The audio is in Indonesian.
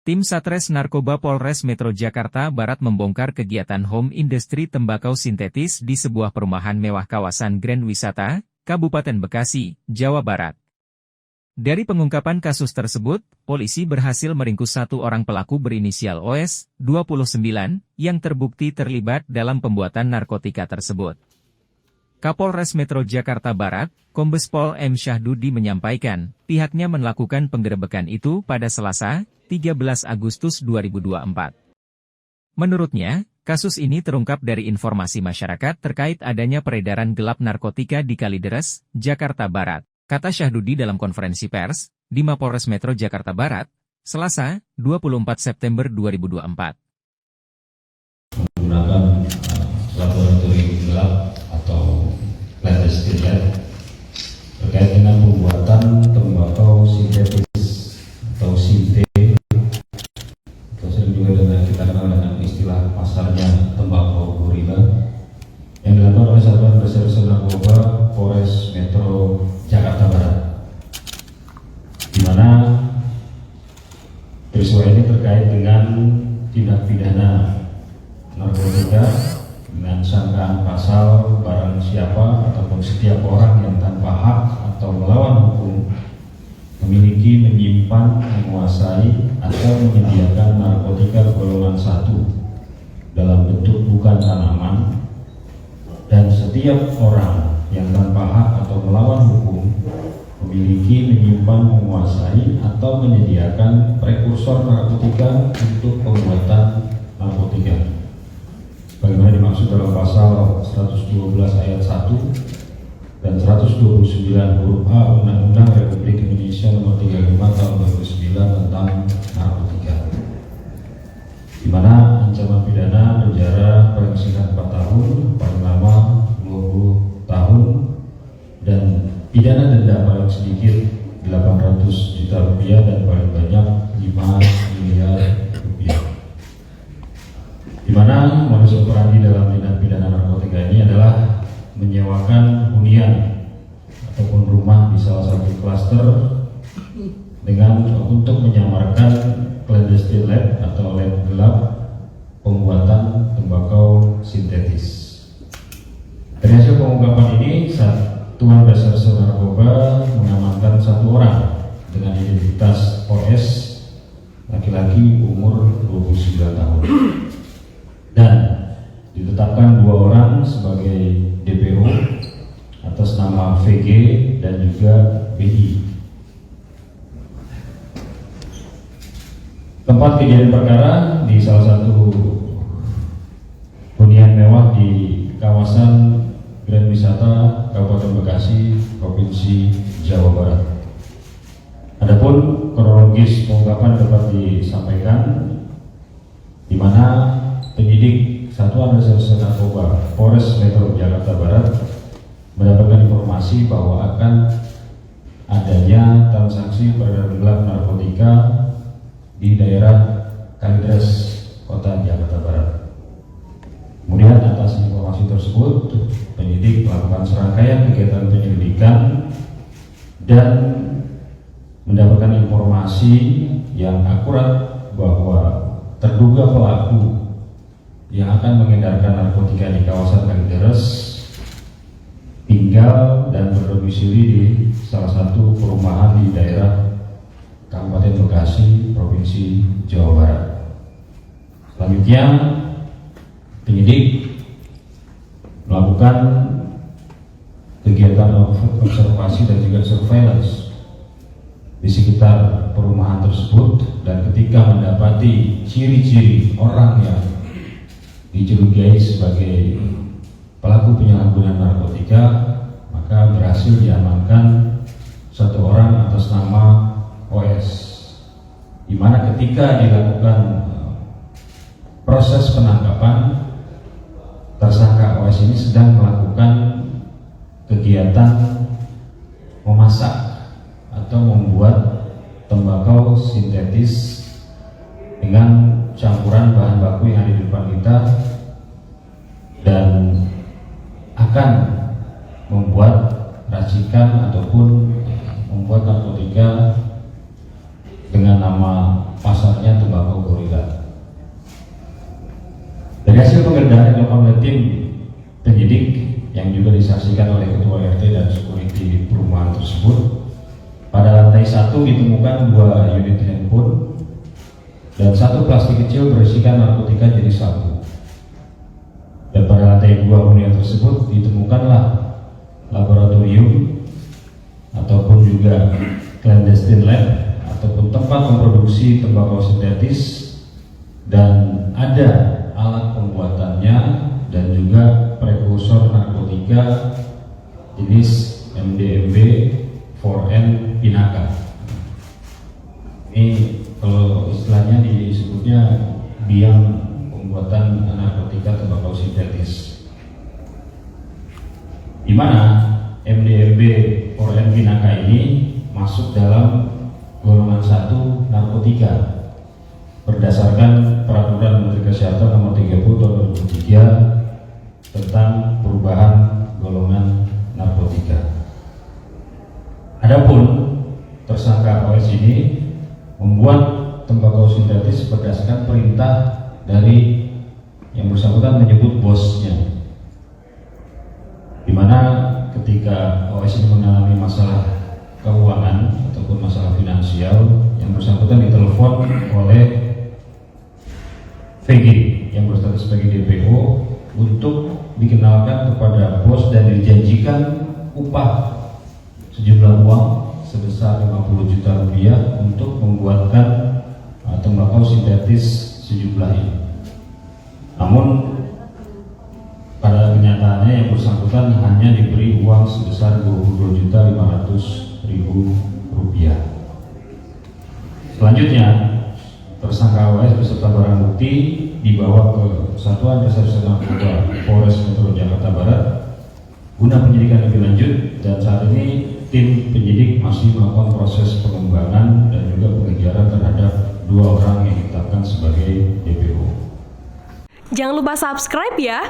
Tim Satres Narkoba Polres Metro Jakarta Barat membongkar kegiatan home industri tembakau sintetis di sebuah perumahan mewah kawasan Grand Wisata, Kabupaten Bekasi, Jawa Barat. Dari pengungkapan kasus tersebut, polisi berhasil meringkus satu orang pelaku berinisial OS, 29, yang terbukti terlibat dalam pembuatan narkotika tersebut. Kapolres Metro Jakarta Barat, Kombes Pol M. Syahdudi menyampaikan, pihaknya melakukan penggerebekan itu pada Selasa, 13 Agustus 2024. Menurutnya, kasus ini terungkap dari informasi masyarakat terkait adanya peredaran gelap narkotika di Kalideres, Jakarta Barat, kata Syahdudi dalam konferensi pers di Mapolres Metro Jakarta Barat, Selasa, 24 September 2024. Menggunakan laboratorium gelap atau clandestine lab terkait dengan pembuatan tembakau sintetis atau sinte, atau sering juga kita kenal dengan istilah pasarnya tembakau gorila, yang dilakukan oleh Satuan Reserse Narkoba Polres Metro Jakarta Barat, di mana peristiwa ini terkait dengan tindak pidana narkotika dengan sangkaan pasal barang siapa ataupun setiap orang yang tanpa hak atau melawan hukum memiliki, menyimpan, menguasai atau menyediakan narkotika golongan 1 dalam bentuk bukan tanaman, dan setiap orang yang tanpa hak atau melawan hukum memiliki, menyimpan, menguasai atau menyediakan prekursor narkotika untuk pembuatan narkotika. Bagaimana dimaksud dalam pasal 112 ayat 1 dan 129 huruf A Undang-Undang Republik Indonesia Nomor 35 Tahun 2009 tentang narkotika, di mana ancaman pidana penjara paling singkat 4 tahun, paling lama 20 tahun, dan pidana denda paling sedikit 800 juta rupiah dan paling banyak 5 miliar rupiah. Di mana modus operandi dalam tindak pidana narkotika ini adalah menyewakan hunian ataupun rumah di salah satu klaster dengan untuk menyamarkan clandestine lab atau lab gelap pembuatan tembakau sintetis. Dari hasil pengungkapan ini, Satuan Reserse Narkoba mengamankan satu orang dengan identitas OS, laki-laki umur 29 tahun. Dan ditetapkan 2 orang sebagai DPO atas nama VG dan juga BI. Tempat kejadian perkara di salah satu hunian mewah di kawasan Grand Wisata Kabupaten Bekasi, Provinsi Jawa Barat. Adapun kronologis pengungkapan dapat disampaikan, di mana penyidik Satuan Reserse Narkoba Polres Metro Jakarta Barat mendapatkan informasi bahwa akan adanya transaksi peredaran gelap narkotika di daerah Kalideres, Kota Jakarta Barat. Kemudian atas informasi tersebut, penyidik melakukan serangkaian kegiatan penyelidikan dan mendapatkan informasi yang akurat bahwa terduga pelaku yang akan mengedarkan narkotika di kawasan Kalideres tinggal dan berdomisili di salah satu perumahan di daerah Kabupaten Bekasi, Provinsi Jawa Barat. Selanjutnya, penyidik melakukan kegiatan observasi dan juga surveillance di sekitar perumahan tersebut, dan ketika mendapati ciri-ciri orang yang dicurigai sebagai pelaku penyalahgunaan narkotika, maka berhasil diamankan satu orang atas nama OS, di mana ketika dilakukan proses penangkapan, tersangka OS ini sedang melakukan kegiatan memasak atau membuat tembakau sintetis dengan campuran bahan baku yang ada di depan kita, dan akan membuat racikan ataupun membuat narkotika dengan nama pasarnya tembakau tim penyidik yang juga disaksikan oleh Ketua RT dan security perumahan tersebut, pada lantai 1 ditemukan 2 unit handphone dan 1 plastik kecil berisikan narkotika jenis sabu. Dan pada lantai 2 hunian tersebut ditemukanlah laboratorium ataupun juga clandestine lab ataupun tempat memproduksi tembakau sintetis, dan ada alat pembuatannya dan juga prekursor narkotika jenis MDMB 4N Pinaka. Ini kalau istilahnya disebutnya biang pembuatan narkotika tembakau sintetis, di mana MDMB 4N Pinaka ini masuk dalam golongan 1 narkotika berdasarkan Peraturan Menteri Kesehatan Nomor 30 Tahun 2003 tentang perubahan golongan narkotika. Adapun tersangka OS ini membuat tembakau sintetis berdasarkan perintah dari yang bersangkutan menyebut bosnya, di mana ketika OS ini mengalami masalah keuangan ataupun masalah finansial, yang bersangkutan ditelepon oleh VG yang berstatus sebagai DPO untuk dikenalkan kepada bos dan dijanjikan upah sejumlah uang sebesar 50 juta rupiah untuk membuatkan tembakau sintetis sejumlah ini. Namun pada kenyataannya yang bersangkutan hanya diberi uang sebesar 22.500.000 rupiah. Selanjutnya, tersangka OS beserta barang bukti dibawa ke Satuan Reserse Narkoba Polres Metro Jakarta Barat guna penyidikan lebih lanjut, dan saat ini tim penyidik masih melakukan proses pengembangan dan juga pengejaran terhadap 2 orang yang ditetapkan sebagai DPO. Jangan lupa subscribe ya.